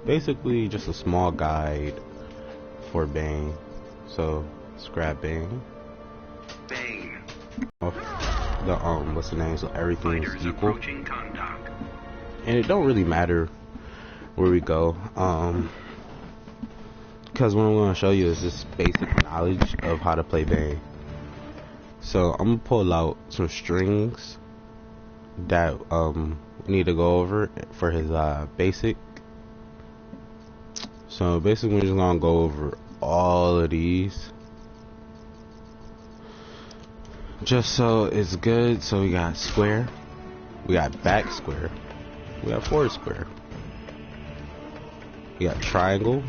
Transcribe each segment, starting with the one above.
Basically just a small guide for Bane. So scrap Bane. The what's the name? So everything is equal, and it don't really matter where we go. Because what I'm going to show you is just basic knowledge of how to play Bane. So I'm gonna pull out some strings that we need to go over for his basic. So basically we're just gonna go over all of these just so it's good. So we got square, we got back square, we got forward square, we got triangle,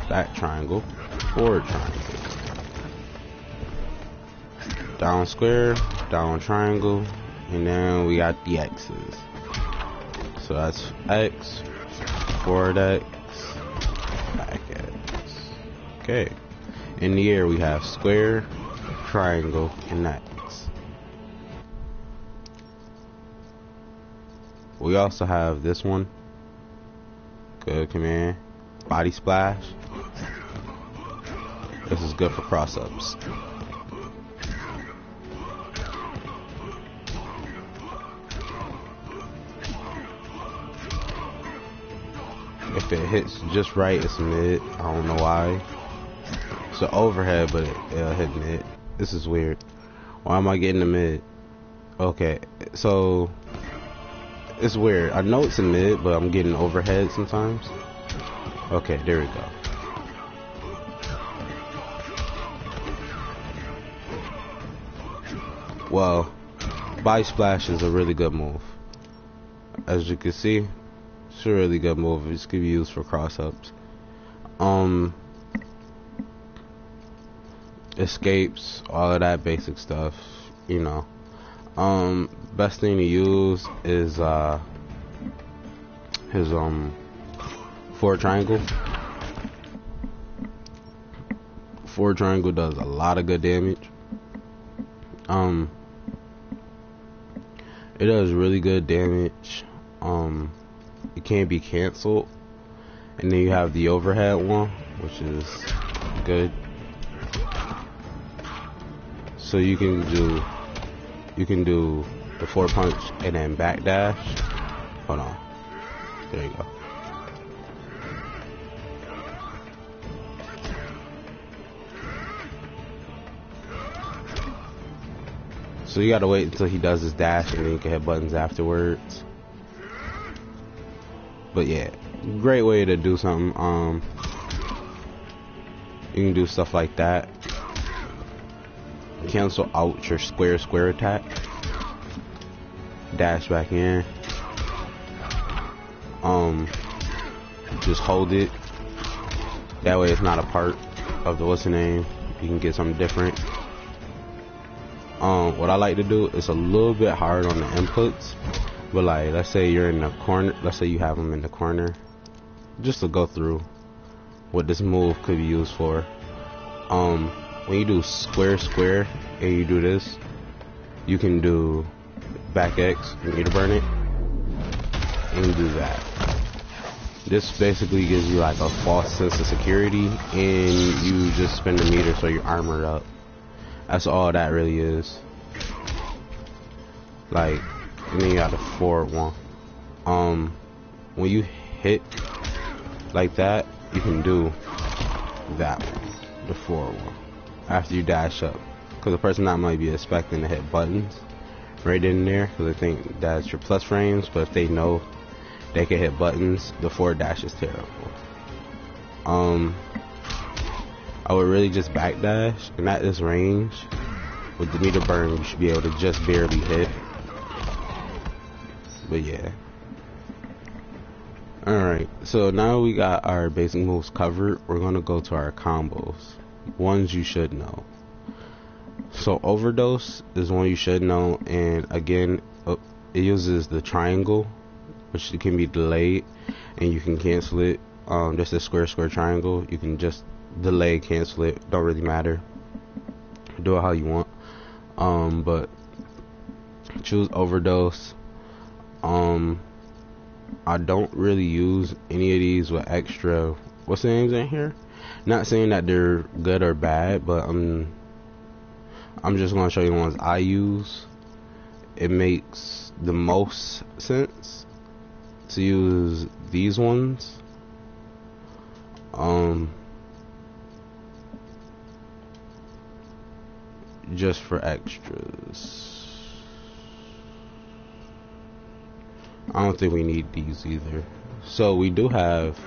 back triangle, forward triangle, down square, down triangle, and then we got the X's. So that's X, forward X, back X. Okay. In the air we have square, triangle, and X. We also have this one. Good command. Body splash. This is good for cross-ups. If it hits just right, it's mid. I don't know why. It's an overhead, but it'll hit mid. This is weird. Why am I getting the mid? Okay, so it's weird. I know it's a mid, but I'm getting overhead sometimes. Okay, there we go. Well, body splash is a really good move. As you can see, it's a really good move. It's can be used for cross-ups. Escapes, all of that basic stuff, you know. Best thing to use is his forward triangle. Forward triangle does a lot of good damage. It does really good damage. It can't be canceled, and then you have the overhead one, which is good. So you can do the forward punch and then back dash. Hold on, there you go. So you gotta wait until he does his dash, and then you can hit buttons afterwards. But yeah, great way to do something. You can do stuff like that. Cancel out your square attack. Dash back in. Just hold it. That way it's not a part of the what's the name. You can get something different. What I like to do is a little bit hard on the inputs, but like let's say you're in the corner, let's say you have them in the corner, just to go through what this move could be used for. When you do square and you do this, you can do back X and meter burn it and do that. This basically gives you like a false sense of security, and you just spin the meter so you're armored up. That's all that really is. Like, and then you got the forward one. When you hit like that, you can do that one, the forward one, after you dash up. Because the person that might be expecting to hit buttons right in there, because they think that's your plus frames, but if they know they can hit buttons, the forward dash is terrible. I would really just backdash, and at this range, with the meter burn, you should be able to just barely hit. But yeah. Alright, so now we got our basic moves covered. We're going to go to our combos. Ones you should know. So overdose is one you should know, and again, it uses the triangle, which can be delayed, and you can cancel it. Just a square triangle, you can just delay, cancel it, don't really matter, do it how you want. But choose overdose. I don't really use any of these with extra what's the names in here. Not saying that they're good or bad, but I'm just gonna show you the ones I use. It makes the most sense to use these ones. Just for extras. I don't think we need these either. So we do have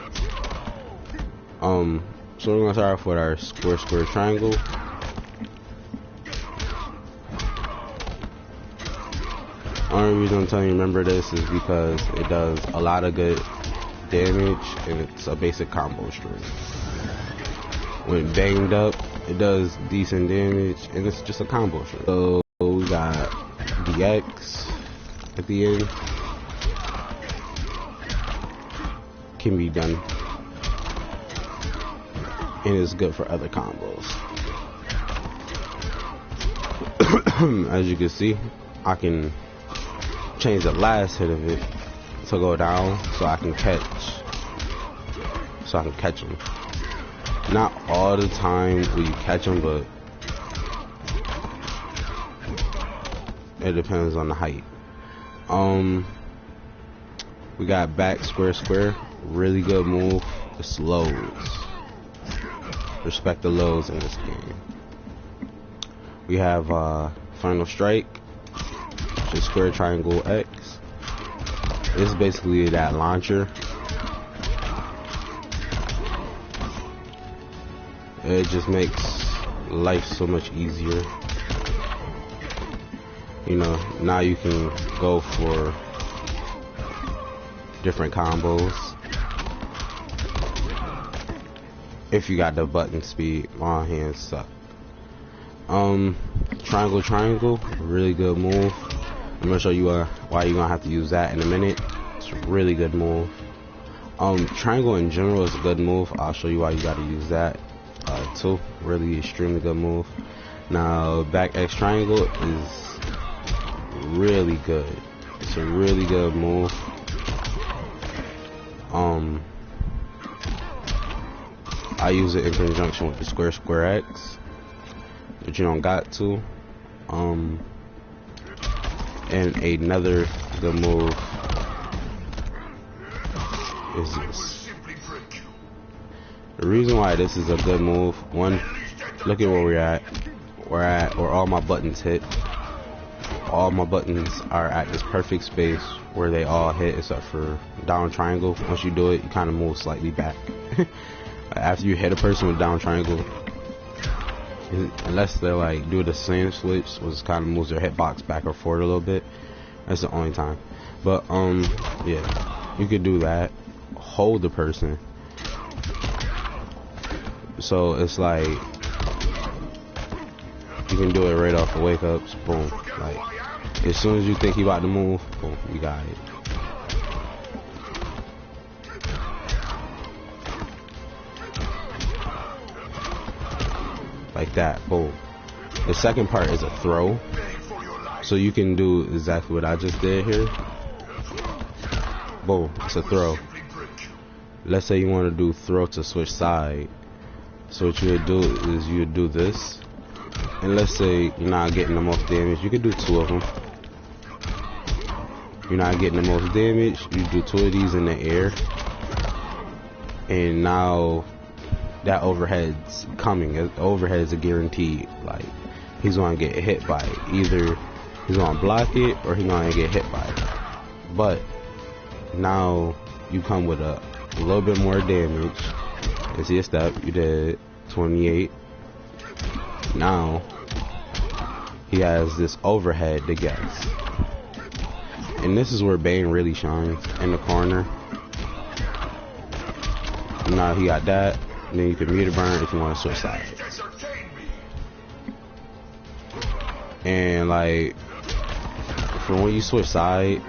so we're gonna start off with our square square triangle. Only reason I'm telling you remember this is because it does a lot of good damage and it's a basic combo string. When banged up, it does decent damage and it's just a combo string. So we got the X at the end. Can be done and it's good for other combos. As you can see, I can change the last hit of it to go down so I can catch them. Not all the time will you catch them, but it depends on the height. We got back square square, really good move. It's lows. Respect the lows in this game. We have final strike, which is square triangle X. It's basically that launcher. It just makes life so much easier. You know, now you can go for different combos if you got the button speed. My hands suck. Triangle triangle, really good move. I'm gonna show you why you're gonna have to use that in a minute. It's a really good move. Triangle in general is a good move. I'll show you why you gotta use that too. Really extremely good move. Now back X triangle is really good. It's a really good move. I use it in conjunction with the square square X, but you don't got to. And another good move is this. The reason why this is a good move, one, look at where we're at. Where all my buttons hit. All my buttons are at this perfect space where they all hit except for down triangle. Once you do it, you kind of move slightly back. After you hit a person with down triangle, unless they're like do the same switch, which kind of moves their hitbox back or forward a little bit, that's the only time. But yeah, you could do that. Hold the person. So it's like you can do it right off the wake ups. Boom. Like as soon as you think he about to move, boom, you got it. Like that, boom. The second part is a throw. So you can do exactly what I just did here. Boom, it's a throw. Let's say you want to do throw to switch side. So what you would do is you would do this. And let's say you're not getting the most damage. You could do two of them. You're not getting the most damage. You do two of these in the air. And now that overhead's coming. The overhead is a guaranteed. Like he's gonna get hit by it. Either he's gonna block it or he's gonna get hit by it. But now you come with a little bit more damage. And see a step, you did 28. Now he has this overhead to guess. And this is where Bane really shines, in the corner. Now he got that. And then you can meter burn if you want to switch sides. And like, for when you switch sides,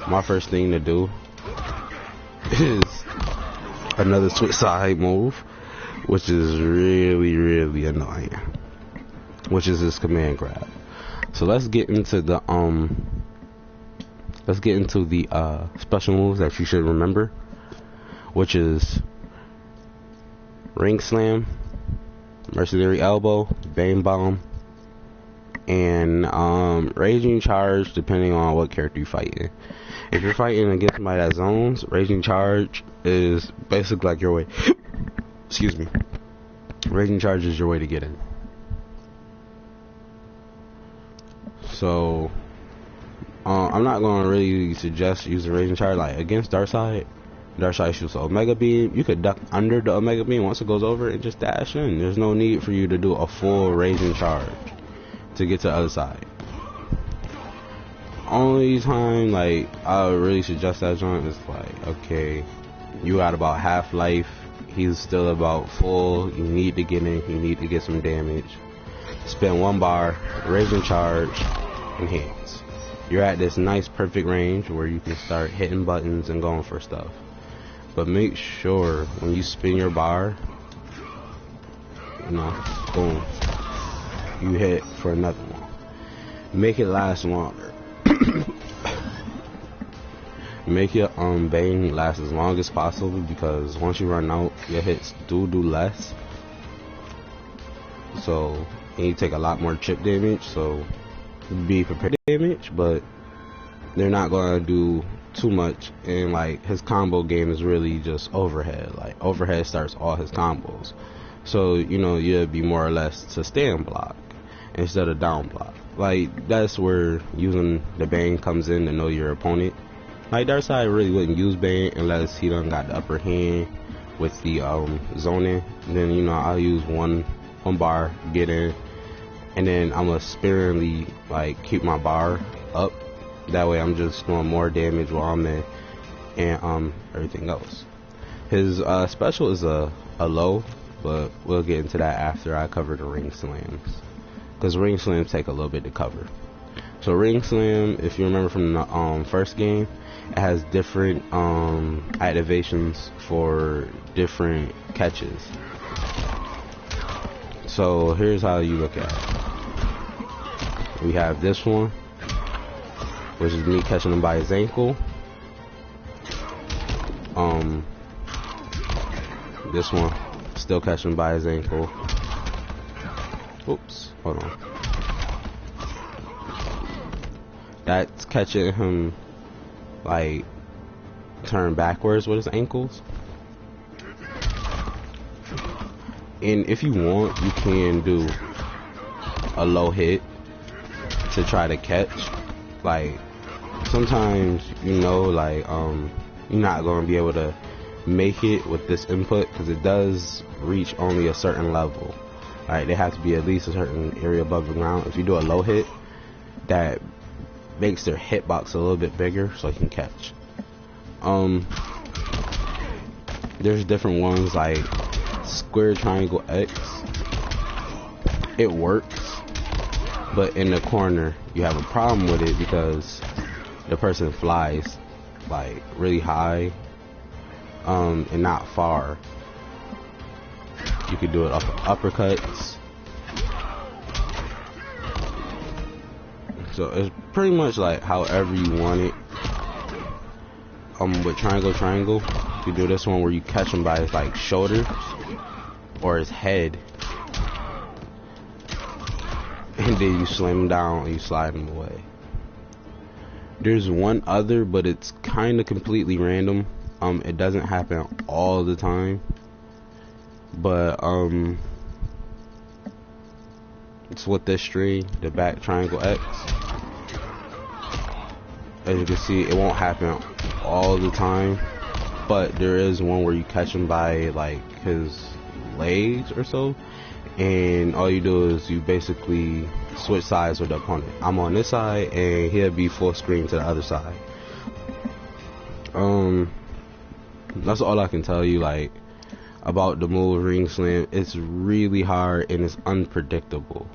my first thing to do is another switch side move, which is really, really annoying. Which is this command grab. So let's get into the let's get into the special moves that you should remember, which is ring slam, mercenary elbow, bane bomb, and raging charge, depending on what character you're fighting. If you're fighting against somebody that zones, raging charge is basically like your way. Excuse me. Raging charge is your way to get in. So I'm not going to really suggest using raging charge like against Darkseid. Darkseid shoots Omega Beam. You could duck under the Omega Beam once it goes over and just dash in. There's no need for you to do a full raging charge to get to the other side. Only time like I would really suggest that joint is like, okay, you got about half life, he's still about full, you need to get in, you need to get some damage. Spend 1 bar, raging charge, enhance. You're at this nice perfect range where you can start hitting buttons and going for stuff. But make sure when you spin your bar, you know, boom, you hit for another one. Make it last longer. Make your bane last as long as possible, because once you run out, your hits do less. So and you take a lot more chip damage, so be prepared for damage, but they're not gonna do too much. And like his combo game is really just overhead. Like overhead starts all his combos, so you know you'll be more or less to stand block instead of down block. Like that's where using the bane comes in to know your opponent. Like Darkseid really wouldn't use bane unless he done got the upper hand with the zoning. And then you know I'll use one bar, get in, and then I'm gonna sparingly like keep my bar up. That way I'm just doing more damage while I'm in, and everything else. His special is a low, but we'll get into that after I cover the ring slams, because ring slams take a little bit to cover. So ring slam, if you remember from the first game, it has different activations for different catches. So here's how you look at it. We have this one, which is me catching him by his ankle. This one, still catching him by his ankle. Oops, hold on. That's catching him like turn backwards with his ankles. And if you want, you can do a low hit to try to catch. Like sometimes, you know, like you're not gonna be able to make it with this input, because it does reach only a certain level. Like they have to be at least a certain area above the ground. If you do a low hit, that makes their hitbox a little bit bigger so you can catch. There's different ones like square, triangle, X. It works, but in the corner you have a problem with it because the person flies like really high and not far. You could do it off of uppercuts. So it's pretty much like however you want it. With triangle, you do this one where you catch him by his like shoulders or his head, and then you slam him down and you slide him away. There's one other, but it's kind of completely random. It doesn't happen all the time, but it's with this string, the back triangle X. As you can see, it won't happen all the time, but there is one where you catch him by like his legs or so, and all you do is you basically switch sides with the opponent. I'm on this side and he'll be full screen to the other side. That's all I can tell you like about the move ring slam. It's really hard and it's unpredictable.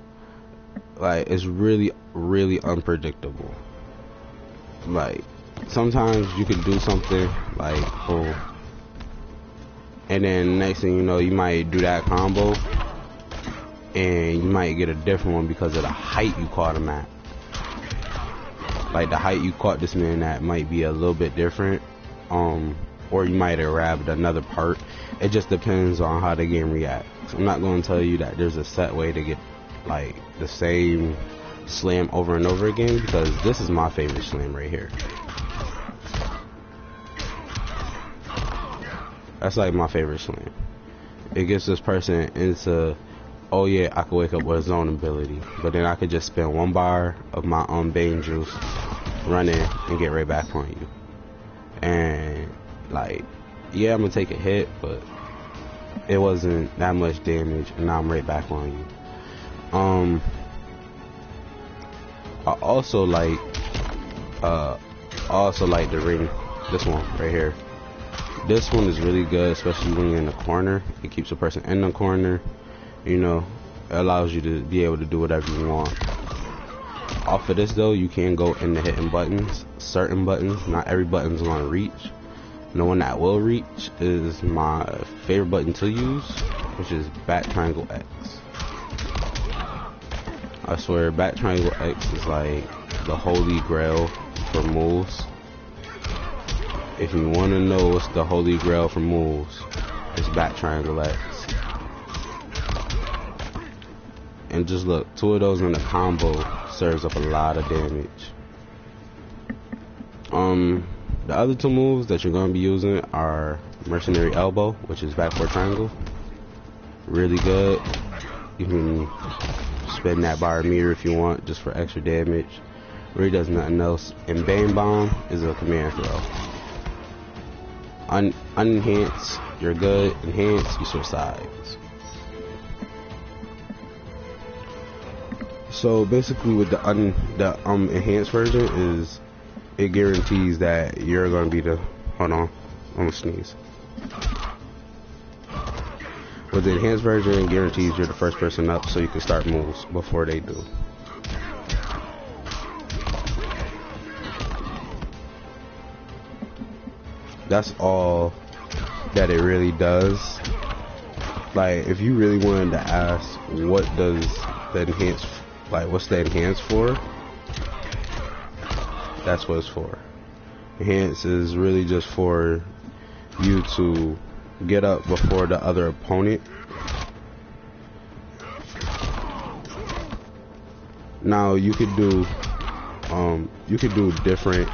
Like it's really unpredictable. Like sometimes you could do something like boom, and then next thing you know you might do that combo and you might get a different one because of the height you caught him at. like the height you caught this man at might be a little bit different, or you might have grabbed another part. It just depends on how the game reacts. I'm not going to tell you that there's a set way to get like the same slam over and over again, because this is my favorite slam right here. That's like my favorite slam. It gets this person into, oh yeah, I could wake up with a zone ability, but then I could just spend 1 bar of my bane juice, run in, and get right back on you. And like, yeah, I'm gonna take a hit, but it wasn't that much damage, and now I'm right back on you. I also like the ring, this one right here. This one is really good, especially when you're in the corner. It keeps a person in the corner, you know. It allows you to be able to do whatever you want. Off of this though, you can go into hitting buttons, certain buttons. Not every button's gonna reach. The one that will reach is my favorite button to use, which is back triangle X. I swear, back triangle X is like the holy grail for moves. If you want to know what's the holy grail for moves, it's back triangle X. And just look, 2 of those in a combo serves up a lot of damage. The other 2 moves that you're going to be using are mercenary elbow, which is back 4 triangle. Really good. You can spin that bar meter if you want, just for extra damage. Really does nothing else. And bane bomb is a command throw. Unenhance, you're good. Enhance, you switch sides. So basically, with the enhanced version, is it guarantees that you're gonna be the, hold on, I'm gonna sneeze. With the enhanced version, it guarantees you're the first person up, so you can start moves before they do. That's all that it really does. Like, if you really wanted to ask, what does the enhance, like, what's the enhance for? That's what it's for. Enhance is really just for you to get up before the other opponent. Now you could do different,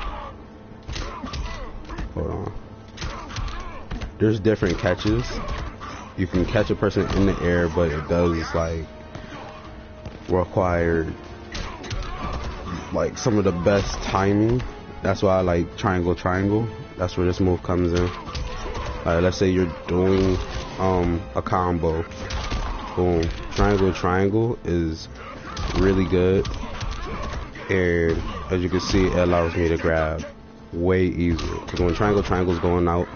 hold on. There's different catches. You can catch a person in the air, but it does like require like some of the best timing. That's why I like triangle. That's where this move comes in. Let's say you're doing a combo. Boom. Triangle is really good, and as you can see, it allows me to grab way easier. Because when triangle's going out,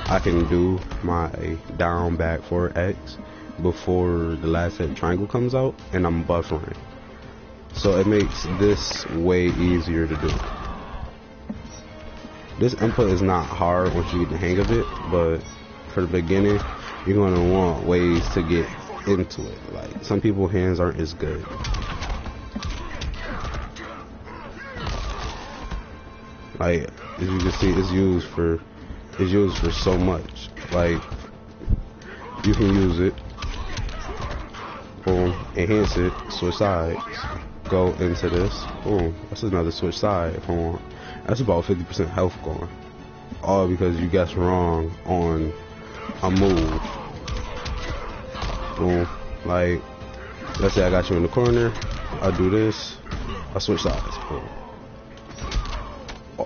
I can do my down back 4X before the last hit triangle comes out, and I'm buffering. So it makes this way easier to do. This input is not hard once you get the hang of it, but for the beginning, you're going to want ways to get into it. Like, some people's hands aren't as good. Like, as you can see, it's used for so much. Like, you can use it, boom, enhance it, switch sides, go into this, boom, that's another switch side if I want. That's about 50% health gone, all because you guessed wrong on a move. Boom. Like, let's say I got you in the corner, I do this, I switch sides, boom.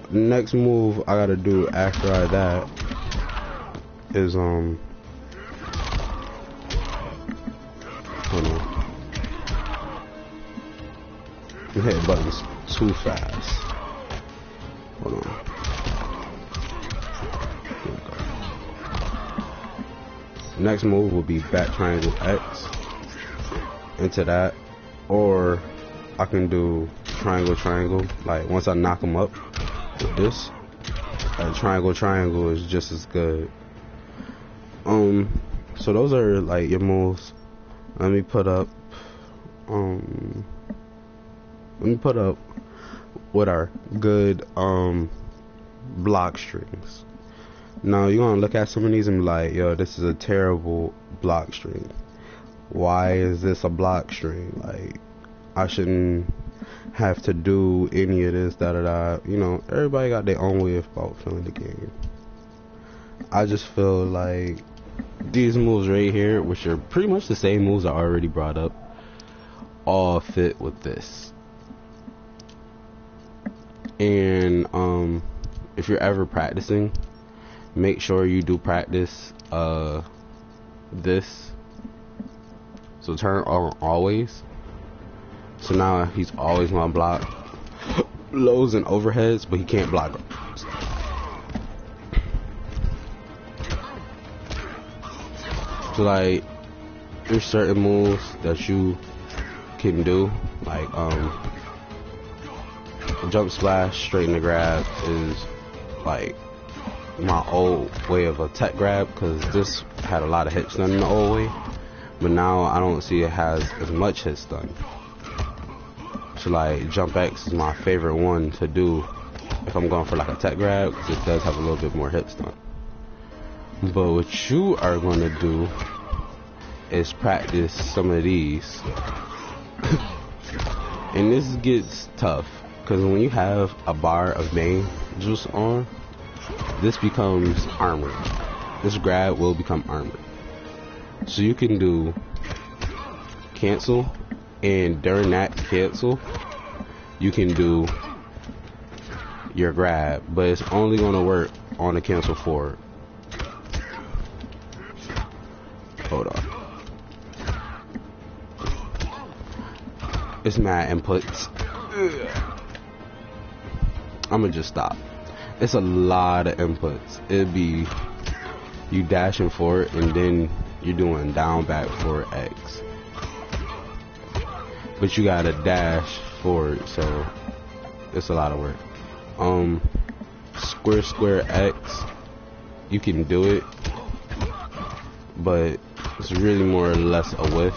Next move I gotta do after that is hold on, I'm hitting buttons too fast. Hold on. Here we go. Next move will be back triangle X into that, or I can do triangle. Like, once I knock them up with this, triangle is just as good. So those are like your moves. Let me put up what are good block strings. Now you're gonna look at some of these and be like, yo, this is a terrible block string. Why is this a block string? Like, I shouldn't have to do any of this, da da da. You know, everybody got their own way about feeling the game. I just feel like these moves right here, which are pretty much the same moves I already brought up, all fit with this. And if you're ever practicing, make sure you do practice this. So turn on always. So now he's always gonna block lows and overheads, but he can't block them. So like, there's certain moves that you can do, like jump splash, straighten the grab is like my old way of a tech grab, because this had a lot of hit stun in the old way, but now I don't see it has as much hit stun. So like jump X is my favorite one to do if I'm going for like a tech grab, because it does have a little bit more hit stun. But what you are going to do is practice some of these. And this gets tough, because when you have a bar of bane juice on, this becomes armor. This grab will become armor. So you can do cancel, and during that cancel you can do your grab, but it's only going to work on the cancel forward. Hold on. It's mad inputs. I'ma just stop. It's a lot of inputs. It'd be you dashing forward and then you're doing down back forward X. But you gotta dash forward, so it's a lot of work. Square X, you can do it, but it's really more or less a whiff.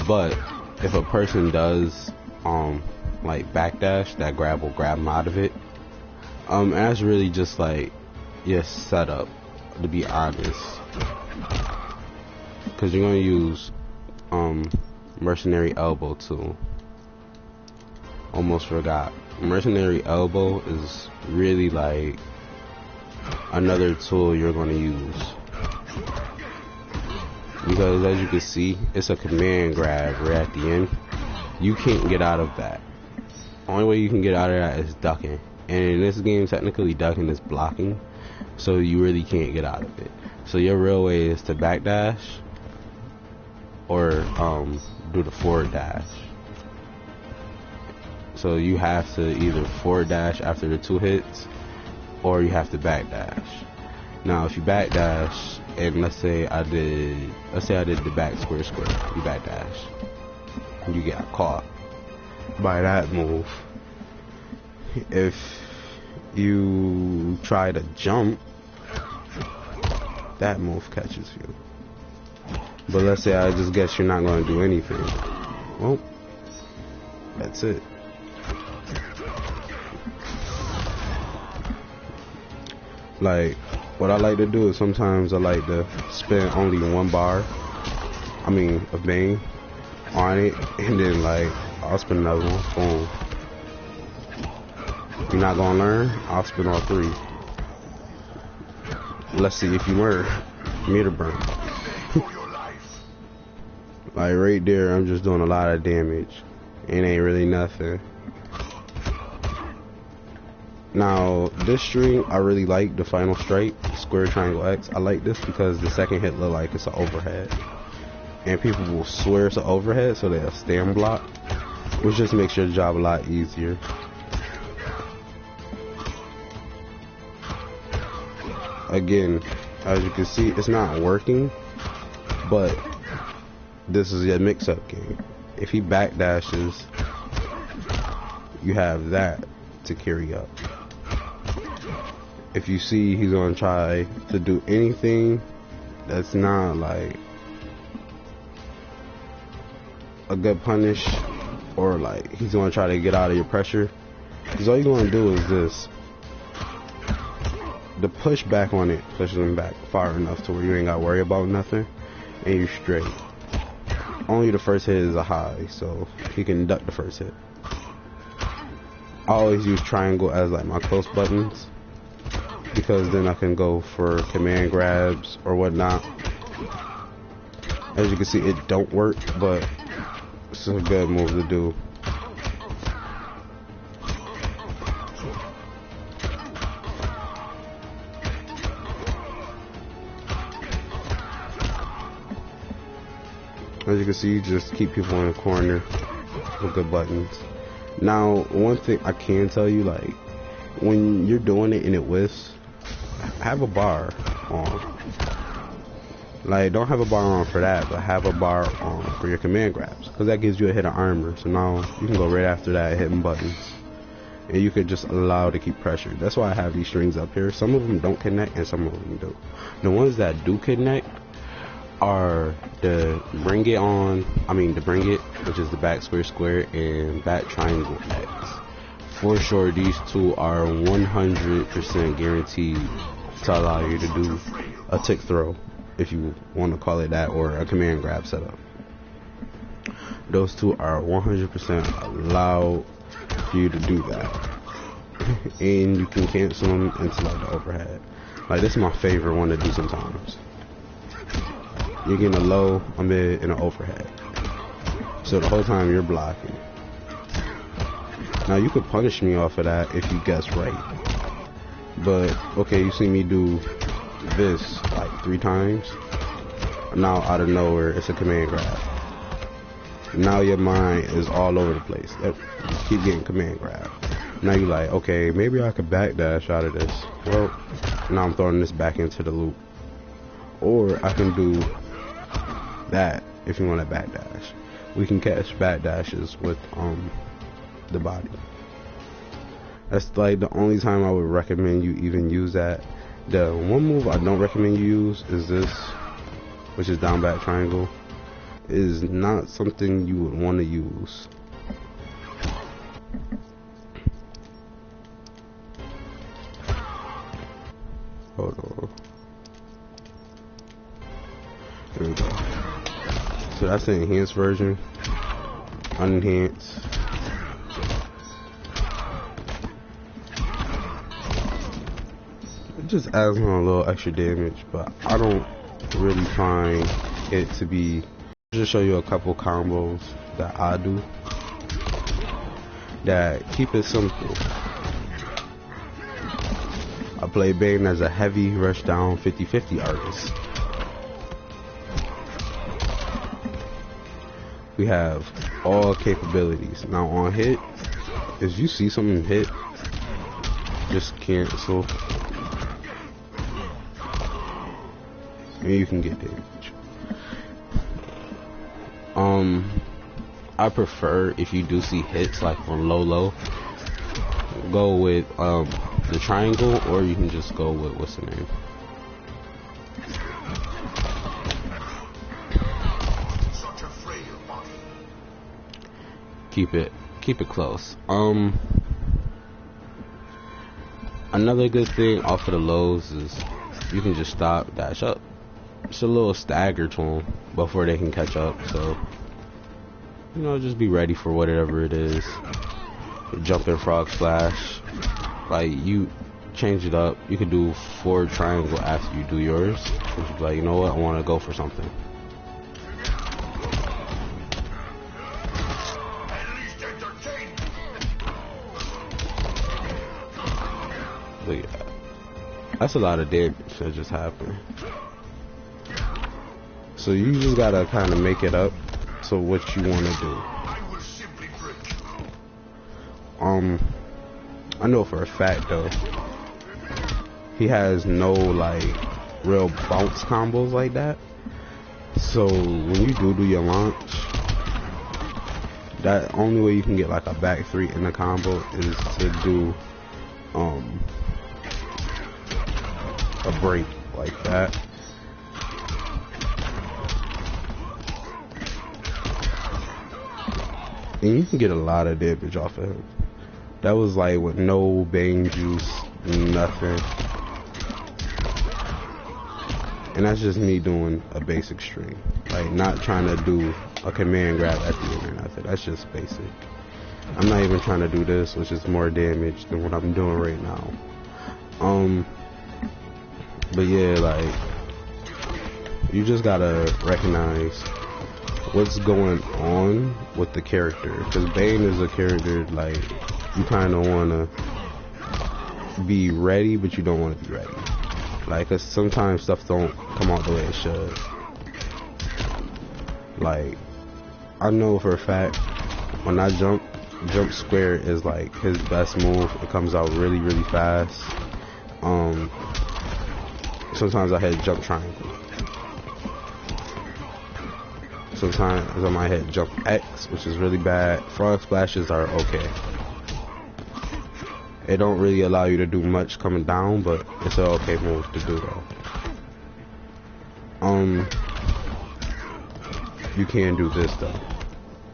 But if a person does like backdash, that grab will grab them out of it. And that's really just like your setup, to be honest, because you're gonna use mercenary elbow too. Almost forgot. Mercenary elbow is really like another tool you're gonna use, because as you can see, it's a command grab right at the end. You can't get out of that. Only way you can get out of that is ducking, and in this game technically ducking is blocking, so you really can't get out of it. So your real way is to backdash or do the forward dash. So you have to either forward dash after the 2 hits, or you have to backdash. Now if you backdash, and let's say I did the back square, you backdash, and you get caught by that move. If you try to jump, that move catches you. But let's say I just guess you're not going to do anything. Well, that's it. Like, what I like to do is sometimes I like to spin only one bar, of bane on it, and then like I'll spin another one. Boom. You're not gonna learn? I'll spin all 3. Let's see if you learn. Meter burn. Like right there, I'm just doing a lot of damage. It ain't really nothing. Now this string, I really like the final strike, square triangle X. I like this because the second hit look like it's an overhead, and people will swear it's an overhead, so they'll stand block, which just makes your job a lot easier. Again, as you can see, it's not working, but this is your mix-up game. If he backdashes, you have that to carry up. If you see he's gonna try to do anything that's not like a good punish or like he's gonna try to get out of your pressure, because all you're gonna do is this. The push back on it pushes him back far enough to where you ain't gotta worry about nothing, and you're straight. Only the first hit is a high, so he can duck the first hit. I always use triangle as like my close buttons, because then I can go for command grabs or whatnot. As you can see, it don't work, but it's a good move to do. As you can see, you just keep people in the corner with good buttons. Now, one thing I can tell you, like, when you're doing it and it whiffs, have a bar on. Like, don't have a bar on for that, but have a bar on for your command grabs, because that gives you a hit of armor. So now you can go right after that hitting buttons, and you could just allow to keep pressure. That's why I have these strings up here. Some of them don't connect and some of them do. The ones that do connect are the bring it on, the bring it, which is the back square square, and back triangle X. For sure, these two are 100% guaranteed to allow you to do a tick throw, if you want to call it that, or a command grab setup. Those two are 100% allowed for you to do that. And you can cancel them into like the overhead. Like, this is my favorite one to do sometimes. You're getting a low, a mid, and an overhead. So the whole time you're blocking. Now you could punish me off of that if you guess right. But okay, you see me do this like 3 times. Now out of nowhere, it's a command grab. Now your mind is all over the place. You keep getting command grab. Now you're like, okay, maybe I could backdash out of this. Well, now I'm throwing this back into the loop. Or I can do that if you want to backdash. We can catch backdashes with the body. That's like the only time I would recommend you even use that. The one move I don't recommend you use is this, which is down back triangle. It is not something you would want to use. Hold on. There we go. So that's the enhanced version. Unenhanced. It just adds on a little extra damage, but I don't really find it to be. I'll just show you a couple combos that I do that keep it simple. I play Bane as a heavy rush down 50-50 artist. We have all capabilities. Now on hit, if you see something hit, just cancel, and you can get damage. I prefer, if you do see hits like on low, go with the triangle, or you can just go with, what's the name? Keep it close. Another good thing off of the lows is you can just stop, dash up. It's a little stagger to them before they can catch up. So, you know, just be ready for whatever it is. Jumping frog splash, like, you change it up. You can do forward triangle after you do yours. You be like, you know what, I want to go for something. Look at that. That's a lot of damage that just happened. So you just gotta kind of make it up to what you want to do. I know for a fact though, he has no like real bounce combos like that. So when you do your launch, that only way you can get like a back 3 in the combo is to do a break like that. and you can get a lot of damage off of him. That was like with no bane juice, nothing. And that's just me doing a basic string. Like, not trying to do a command grab at the end or nothing. That's just basic. I'm not even trying to do this, which is more damage than what I'm doing right now. But yeah, like, you just gotta recognize what's going on with the character. Because Bane is a character, like, you kind of want to be ready, but you don't want to be ready. Like, cause sometimes stuff don't come out the way it should. Like, I know for a fact, when I jump square is like his best move. It comes out really, really fast. Sometimes I hit jump triangle. Sometimes I might hit jump X, which is really bad. Frog splashes are okay. It don't really allow you to do much coming down, but it's an okay move to do though. You can do this though,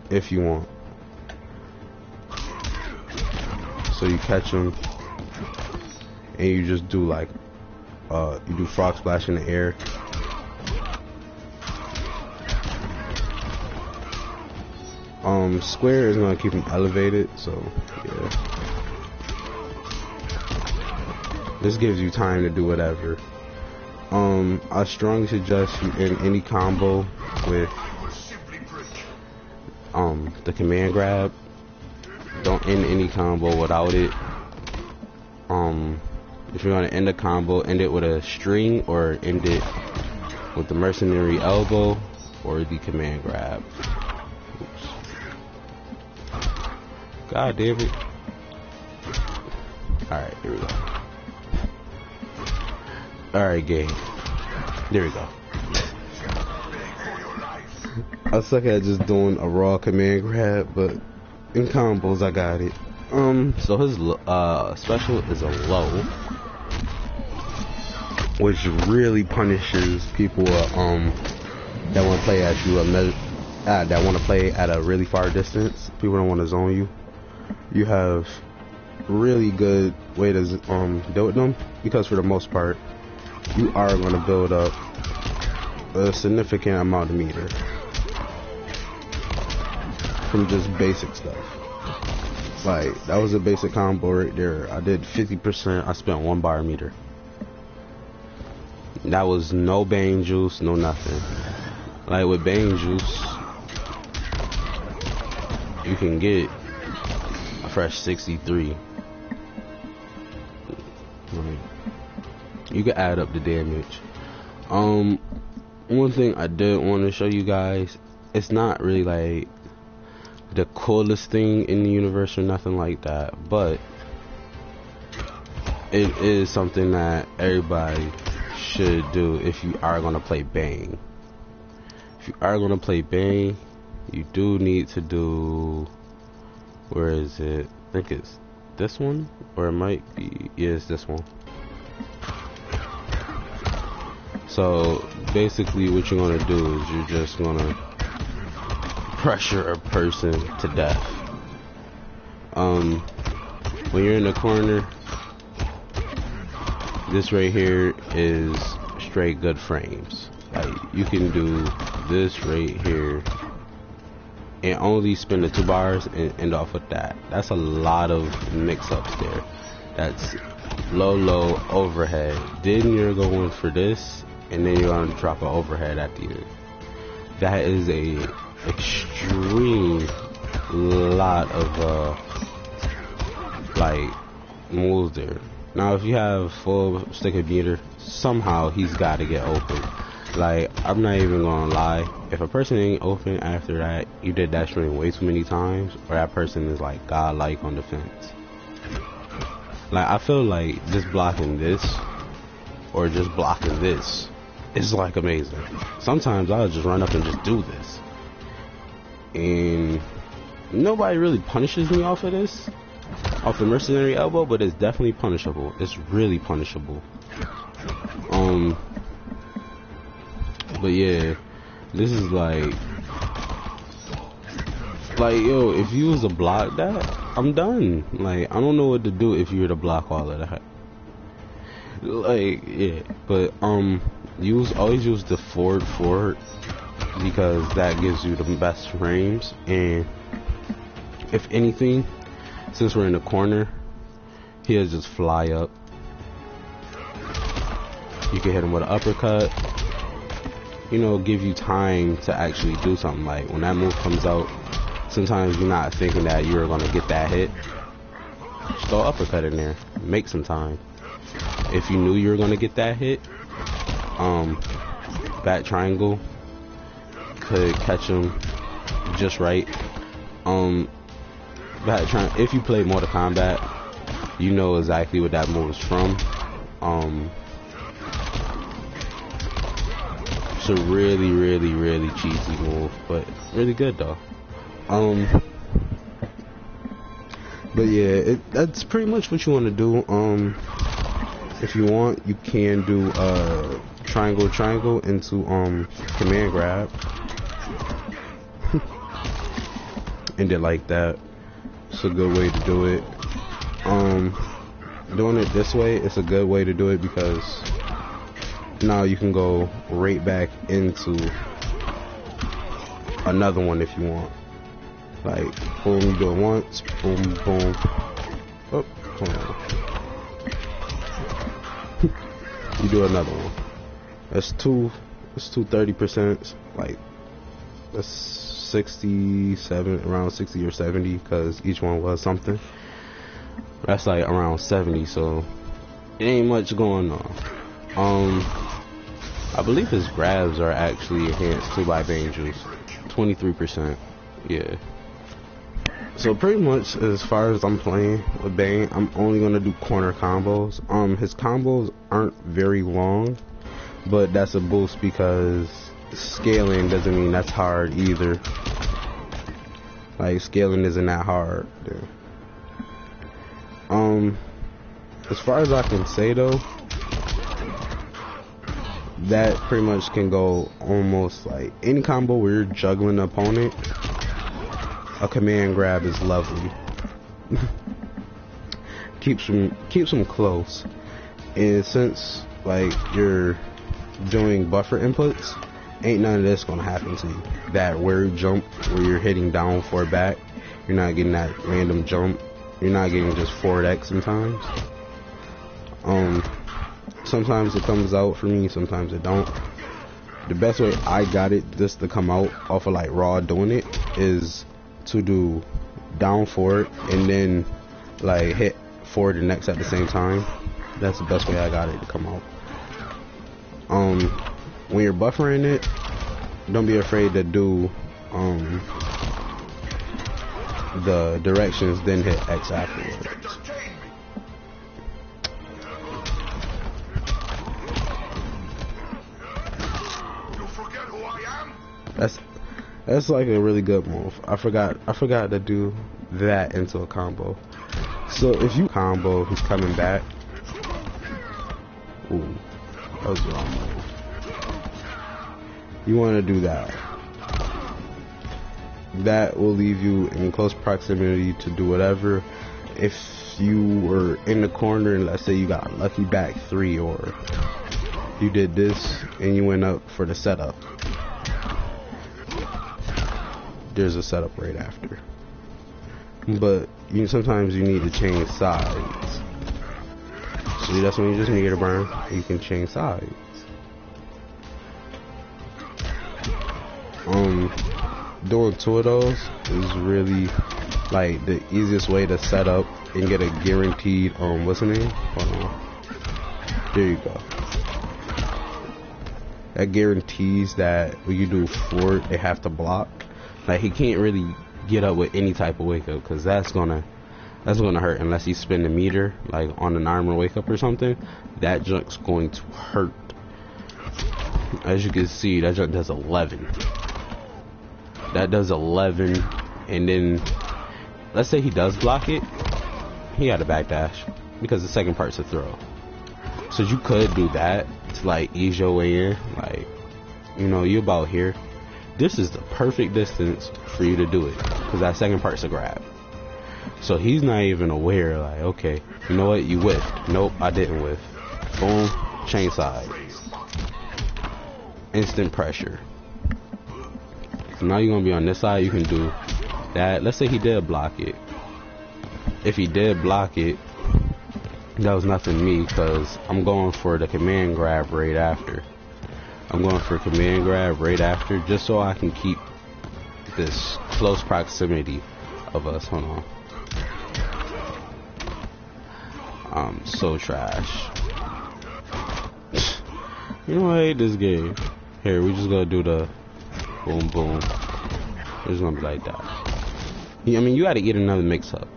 if you want. So you catch them, and you just do like, you do frog splash in the air. Square is gonna keep him elevated, so yeah. This gives you time to do whatever. I strongly suggest you end any combo with the command grab. Don't end any combo without it. If you're gonna end a combo, end it with a string or end it with the mercenary elbow or the command grab. Oops. God damn it. Alright, here we go. Alright, game. There we go. I suck at just doing a raw command grab, but in combos I got it. So his special is a low, which really punishes people that want to play at you that want to play at a really far distance. People don't want to zone you. You have really good way to deal with them, because for the most part you are going to build up a significant amount of meter from just basic stuff. Like, that was a basic combo right there. I did 50%. I spent 1 bar meter. That was no bane juice, no nothing. Like, with bane juice, you can get a fresh 63. You can add up the damage. One thing I did want to show you guys, it's not really like the coolest thing in the universe or nothing like that, but it is something that everybody should do if you are going to play Bane. If you are going to play Bane, you do need to do, where is it? I think it's this one, or it might be, yeah, it's this one. So basically what you're going to do is you're just going to pressure a person to death. When you're in the corner, this right here is straight good frames. Like, you can do this right here and only spin the 2 bars and end off with that. That's a lot of mix-ups there. That's low overhead. Then you're going for this, and then you're going to drop an overhead at the end. That is a extreme lot of like moves there. Now if you have full stick of meter, somehow he's got to get open. Like, I'm not even gonna lie, if a person ain't open after that, you did that string way too many times, or that person is like godlike on defense. Like, I feel like just blocking this or just blocking this is like amazing. Sometimes I'll just run up and just do this, and nobody really punishes me off of this, off the mercenary elbow, but it's definitely punishable. It's really punishable. But yeah, this is like Like, yo, if you was to block that, I'm done. Like, I don't know what to do if you were to block all of that. Like, yeah, but always use the forward because that gives you the best frames. And if anything, since we're in the corner, he'll just fly up. You can hit him with an uppercut. You know, give you time to actually do something. Like when that move comes out, sometimes you're not thinking that you're gonna get that hit. Just throw an uppercut in there, make some time. If you knew you were gonna get that hit, back triangle could catch him just right. If you play Mortal Kombat, you know exactly what that move is from. It's a really, really, really cheesy move, but really good though. But yeah, that's pretty much what you want to do. If you want, you can do triangle into command grab. End it like that. It's a good way to do it. Doing it this way, it's a good way to do it because now you can go right back into another one if you want. Like, boom, you do it once, boom, boom. Oh, hold on. You do another one. That's two 30%. Like, that's 67, around 60 or 70, because each one was something. That's like around 70, so it ain't much going on. I believe his grabs are actually enhanced too by bane juice. 23%. Yeah. So pretty much as far as I'm playing with Bane, I'm only gonna do corner combos. His combos aren't very long, but that's a boost because scaling doesn't mean that's hard either. Like, scaling isn't that hard. As far as I can say though, that pretty much can go almost like any combo where you're juggling the opponent. A command grab is lovely. keeps them close, and since like you're doing buffer inputs, ain't none of this gonna happen to you. That weird jump where you're hitting down for back, you're not getting that random jump. You're not getting just forward X sometimes. Sometimes it comes out for me, sometimes it don't. The best way I got it just to come out off of like raw doing it is to do down forward and then like hit forward and next at the same time. That's the best way I got it to come out. When you're buffering it, don't be afraid to do the directions then hit X afterwards. That's like a really good move. I forgot to do that into a combo. So if you combo, he's coming back. Ooh, that was the wrong move. You want to do that. That will leave you in close proximity to do whatever. If you were in the corner and let's say you got a lucky back 3, or you did this and you went up for the setup, there's a setup right after. But sometimes you need to change sides. So that's when you just need to burn. You can change sides. Doing 2 of those is really like the easiest way to set up and get a guaranteed what's the name? Hold on. There you go. That guarantees that when you do forward, they have to block. Like, he can't really get up with any type of wake up, because that's gonna hurt unless he spin the meter like on an armor wake up or something. That junk's going to hurt. As you can see, that junk does 11. That does 11, and then let's say he does block it, he had a backdash because the second part's a throw. So you could do that to like ease your way in, like, you know, you about here, this is the perfect distance for you to do it, because that second part's a grab. So he's not even aware, like, okay, you know what, you whiffed. Nope, I didn't whiff. Boom, chain side. Instant pressure. So now you're gonna be on this side, you can do that. Let's say he did block it. If he did block it, that was nothing to me, because I'm going for the command grab right after. I'm going for command grab right after, just so I can keep this close proximity of us. Hold on. I'm so trash. You know, I hate this game. Here, we just gonna do the boom boom. It's gonna be like that. I mean, you gotta get another mix up.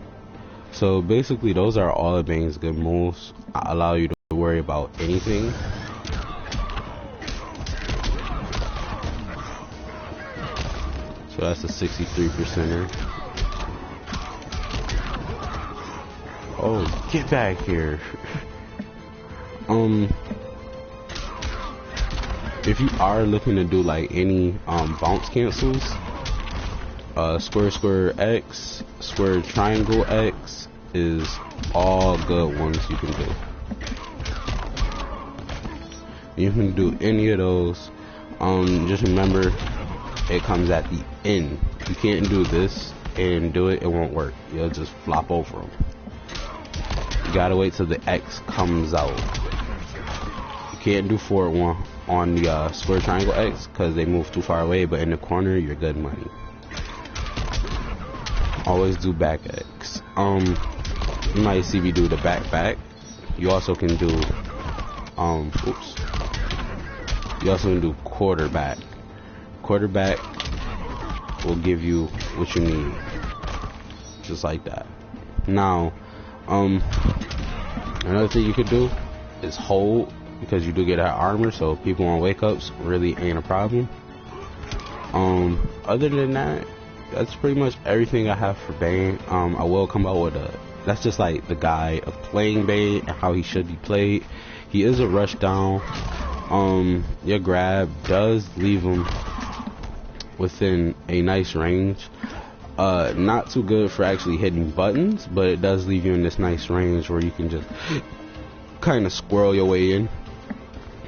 So basically, those are all of Bane's good moves. Allow you to worry about anything. So that's a 63%er. Oh, get back here. If you are looking to do like any bounce cancels, square square X, square triangle X is all good ones you can do. You can do any of those. Just remember, it comes at the end. You can't do this and do it, it won't work. You'll just flop over them. You gotta wait till the X comes out. You can't do forward one on the square triangle X because they move too far away, but in the corner you're good money. Always do back X. You might see me do the back. You also can do oops. You also can do quarterback. Quarterback will give you what you need, just like that. Now, another thing you could do is hold, because you do get that armor, so people on wake ups really ain't a problem. Other than that, that's pretty much everything I have for Bane. I will come out with that's just like the guide of playing Bane and how he should be played. He is a rush down. Your grab does leave him within a nice range. Not too good for actually hitting buttons, but it does leave you in this nice range where you can just kind of squirrel your way in.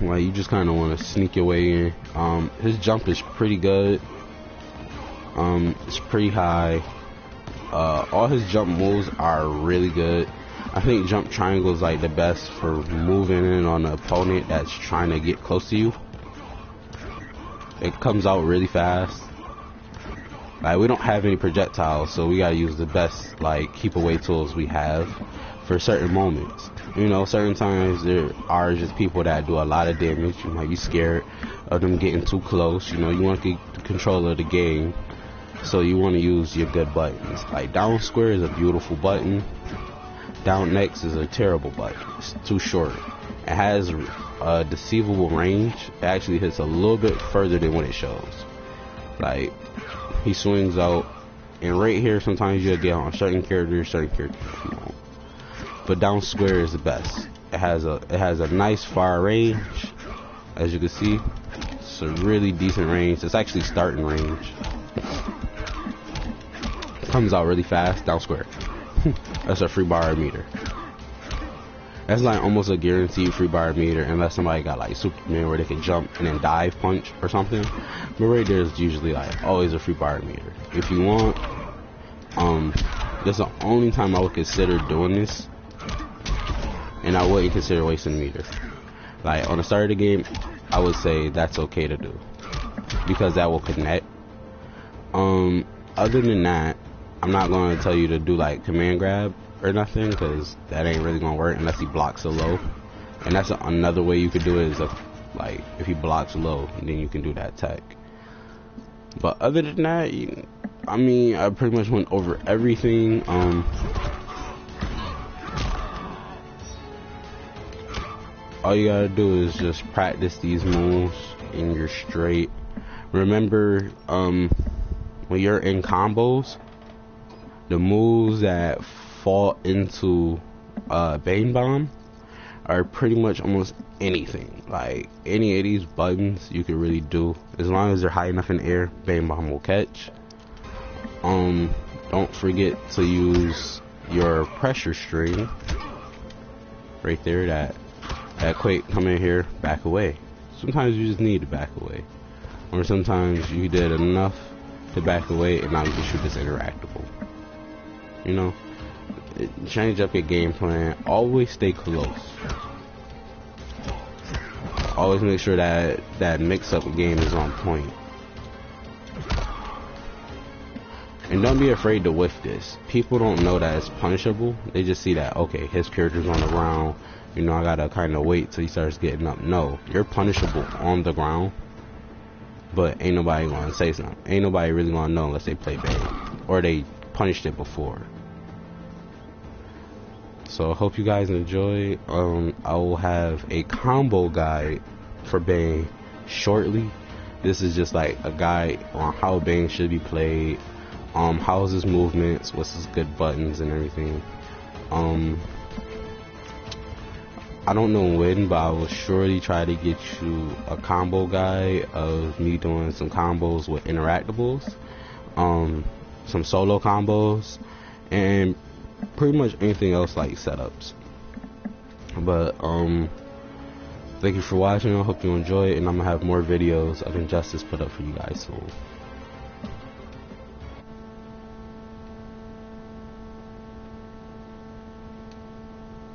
Like, you just kind of want to sneak your way in. His jump is pretty good. It's pretty high. All his jump moves are really good. I think jump triangle is like the best for moving in on an opponent that's trying to get close to you. It comes out really fast. Like, we don't have any projectiles, so we gotta use the best like keep away tools we have for certain moments. You know, certain times there are just people that do a lot of damage. You might be scared of them getting too close. You know, you want to get control of the game, so you want to use your good buttons. Like, down square is a beautiful button. Down X is a terrible button. It's too short. It has a deceivable range. It actually hits a little bit further than what it shows. Like, he swings out, and right here sometimes you'll get on certain characters you won't. But down square is the best. It has a nice far range, as you can see. It's a really decent range. It's actually starting range. It comes out really fast. Down square. That's a free bar meter. That's like almost a guaranteed free bar meter, unless somebody got like Superman where they can jump and then dive punch or something. But right there is usually like always a free bar meter. If you want, that's the only time I would consider doing this, and I wouldn't consider wasting a meter. Like, on the start of the game, I would say that's okay to do, because that will connect. Other than that, I'm not going to tell you to do like command grab or nothing, because that ain't really going to work unless he blocks a low. And that's another way you could do it, is like if he blocks low, then you can do that tech. But other than that, I mean, I pretty much went over everything. All you gotta do is just practice these moves and you're straight. Remember, when you're in combos, the moves that fall into Bane Bomb are pretty much almost anything. Like any of these buttons you can really do, as long as they're high enough in the air, Bane Bomb will catch. Don't forget to use your pressure string right there. That Quake, come in here, back away. Sometimes you just need to back away, or sometimes you did enough to back away and now you can shoot this interactable. You know, change up your game plan. Always stay close. Always make sure that mix-up game is on point. And don't be afraid to whiff this. People don't know that it's punishable. They just see that, okay, his character's on the ground. You know, I gotta kind of wait till he starts getting up. No, you're punishable on the ground. But ain't nobody gonna say something. Ain't nobody really gonna know unless they play Bane. Or they punished it before. So I hope you guys enjoy. I will have a combo guide for Bane shortly. This is just like a guide on how Bane should be played. How's his movements, what's his good buttons and everything. I don't know when, but I will surely try to get you a combo guide of me doing some combos with interactables, some solo combos, and pretty much anything else like setups. But thank you for watching. I hope you enjoy it, and I'm gonna have more videos of Injustice put up for you guys soon.